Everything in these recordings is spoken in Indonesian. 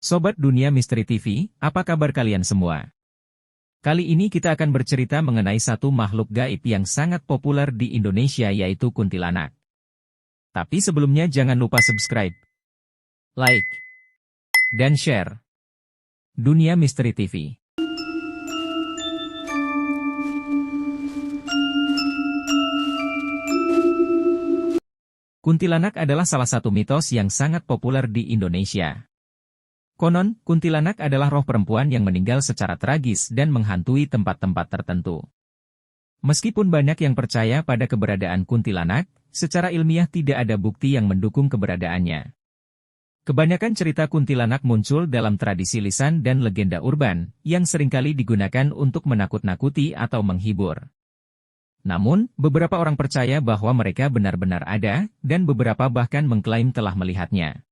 Sobat Dunia Misteri TV, apa kabar kalian semua? Kali ini kita akan bercerita mengenai satu makhluk gaib yang sangat populer di Indonesia yaitu kuntilanak. Tapi sebelumnya jangan lupa subscribe, like, dan share. Dunia Misteri TV. Kuntilanak adalah salah satu mitos yang sangat populer di Indonesia. Konon, kuntilanak adalah roh perempuan yang meninggal secara tragis dan menghantui tempat-tempat tertentu. Meskipun banyak yang percaya pada keberadaan kuntilanak, secara ilmiah tidak ada bukti yang mendukung keberadaannya. Kebanyakan cerita kuntilanak muncul dalam tradisi lisan dan legenda urban, yang seringkali digunakan untuk menakut-nakuti atau menghibur. Namun, beberapa orang percaya bahwa mereka benar-benar ada, dan beberapa bahkan mengklaim telah melihatnya.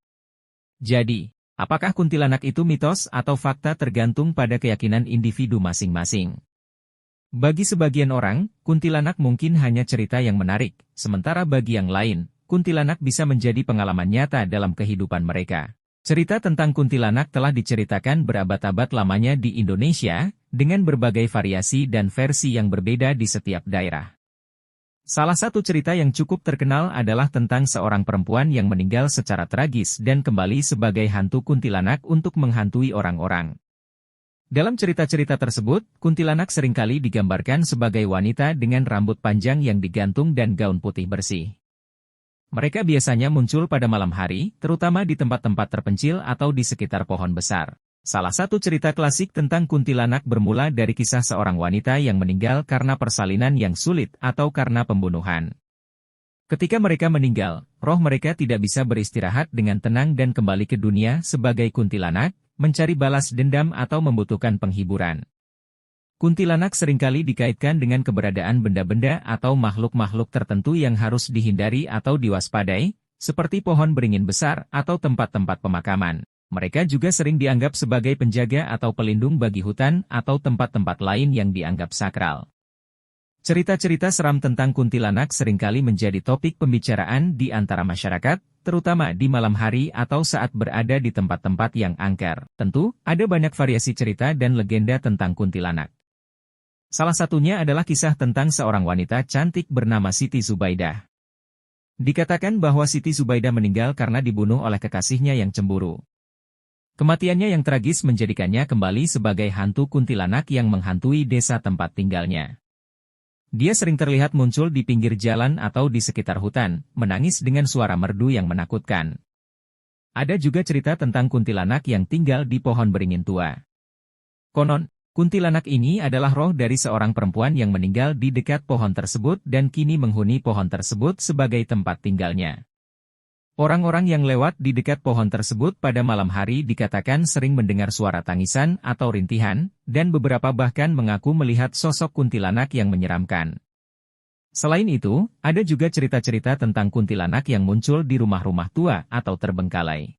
Jadi, apakah kuntilanak itu mitos atau fakta tergantung pada keyakinan individu masing-masing? Bagi sebagian orang, kuntilanak mungkin hanya cerita yang menarik, sementara bagi yang lain, kuntilanak bisa menjadi pengalaman nyata dalam kehidupan mereka. Cerita tentang kuntilanak telah diceritakan berabad-abad lamanya di Indonesia, dengan berbagai variasi dan versi yang berbeda di setiap daerah. Salah satu cerita yang cukup terkenal adalah tentang seorang perempuan yang meninggal secara tragis dan kembali sebagai hantu kuntilanak untuk menghantui orang-orang. Dalam cerita-cerita tersebut, kuntilanak seringkali digambarkan sebagai wanita dengan rambut panjang yang digantung dan gaun putih bersih. Mereka biasanya muncul pada malam hari, terutama di tempat-tempat terpencil atau di sekitar pohon besar. Salah satu cerita klasik tentang kuntilanak bermula dari kisah seorang wanita yang meninggal karena persalinan yang sulit atau karena pembunuhan. Ketika mereka meninggal, roh mereka tidak bisa beristirahat dengan tenang dan kembali ke dunia sebagai kuntilanak, mencari balas dendam atau membutuhkan penghiburan. Kuntilanak seringkali dikaitkan dengan keberadaan benda-benda atau makhluk-makhluk tertentu yang harus dihindari atau diwaspadai, seperti pohon beringin besar atau tempat-tempat pemakaman. Mereka juga sering dianggap sebagai penjaga atau pelindung bagi hutan atau tempat-tempat lain yang dianggap sakral. Cerita-cerita seram tentang kuntilanak seringkali menjadi topik pembicaraan di antara masyarakat, terutama di malam hari atau saat berada di tempat-tempat yang angker. Tentu, ada banyak variasi cerita dan legenda tentang kuntilanak. Salah satunya adalah kisah tentang seorang wanita cantik bernama Siti Zubaidah. Dikatakan bahwa Siti Zubaidah meninggal karena dibunuh oleh kekasihnya yang cemburu. Kematiannya yang tragis menjadikannya kembali sebagai hantu kuntilanak yang menghantui desa tempat tinggalnya. Dia sering terlihat muncul di pinggir jalan atau di sekitar hutan, menangis dengan suara merdu yang menakutkan. Ada juga cerita tentang kuntilanak yang tinggal di pohon beringin tua. Konon, kuntilanak ini adalah roh dari seorang perempuan yang meninggal di dekat pohon tersebut dan kini menghuni pohon tersebut sebagai tempat tinggalnya. Orang-orang yang lewat di dekat pohon tersebut pada malam hari dikatakan sering mendengar suara tangisan atau rintihan, dan beberapa bahkan mengaku melihat sosok kuntilanak yang menyeramkan. Selain itu, ada juga cerita-cerita tentang kuntilanak yang muncul di rumah-rumah tua atau terbengkalai.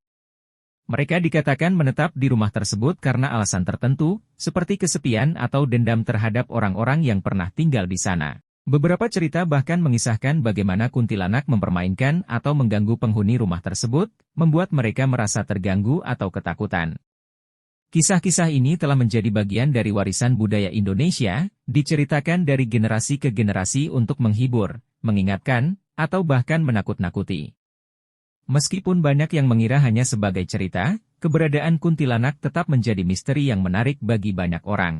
Mereka dikatakan menetap di rumah tersebut karena alasan tertentu, seperti kesepian atau dendam terhadap orang-orang yang pernah tinggal di sana. Beberapa cerita bahkan mengisahkan bagaimana kuntilanak mempermainkan atau mengganggu penghuni rumah tersebut, membuat mereka merasa terganggu atau ketakutan. Kisah-kisah ini telah menjadi bagian dari warisan budaya Indonesia, diceritakan dari generasi ke generasi untuk menghibur, mengingatkan, atau bahkan menakut-nakuti. Meskipun banyak yang mengira hanya sebagai cerita, keberadaan kuntilanak tetap menjadi misteri yang menarik bagi banyak orang.